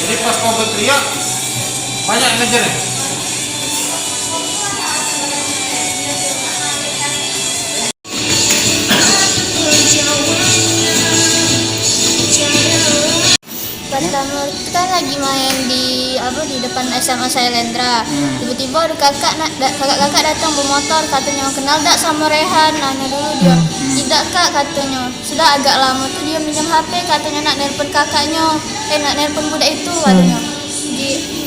Jadi pas mau berteriak banyak yang ngejar ya? Pertama kita lagi main di depan SMA Sailendra. Tiba-tiba ada kakak datang bermotor, katanya kenal tak sama Rehan. Nanya dulu dia, tidak kak katanya. Sudah agak lama tuh dia minjem HP, katanya nak nelpon kakaknya, nak nelpon budak itu katanya.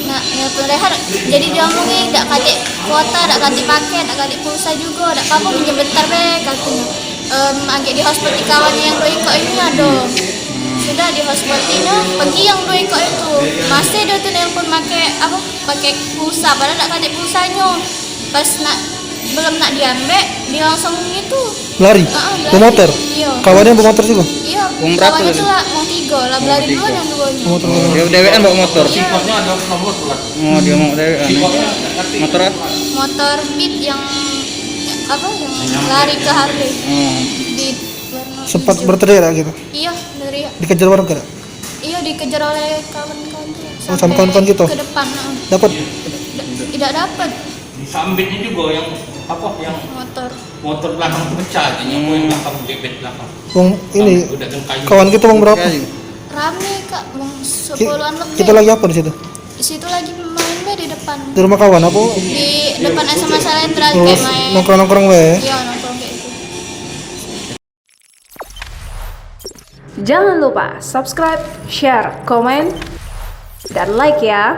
Nak nelpon Rehan, jadi dia ngomongin tak kadek kuota, tak kadek paket, tak kadek pulsa juga, tak apa minjem bentar be katanya. Agak di hotspot di kawannya yang doi kok ini ada. Sudah di hotspotnya pergi yang doi kok itu masih dia tuh nelpon pakai pulsa, padahal tak kadek pulsanya. Pas belum nak diambil dia langsung itu Lari? Bermotor? Iya. Kawannya bermotor juga? Iya. Wong berapa Kawannya tadi? tuh lah mau 3 lah, berlari dua yang duanya. Bermotor. Dia DWN bawa motor. Singkotnya ada nomor tuh lah. Oh, dia mau DWN. Singkotnya ngerti. Motor apa? Motor Beat yang yang lari ke Harley. Di warna Sempat hijau. berteriak gitu? Iya, dari Dikejar warga? iya dikejar oleh kawan-kawan tuh. sama Sampai kawan-kawan gitu? Ke depan. Dapat? Tidak dapat Disambitnya juga yang yang motor. motor belakang tuh pecah, jadinya poin belakang bebet belakang. Wong ini Udah dengan kayu. kawan kita wong berapa? Rame kak, mau 10-an lebih. Kita lagi apa di situ? Di situ lagi main be di depan. Di rumah kawan apa? Di depan SMA Salendra Terus kayak main. nongkrong-nongkrong we. Iya, nongkrong kayak itu. Jangan lupa subscribe, share, komen, dan like ya.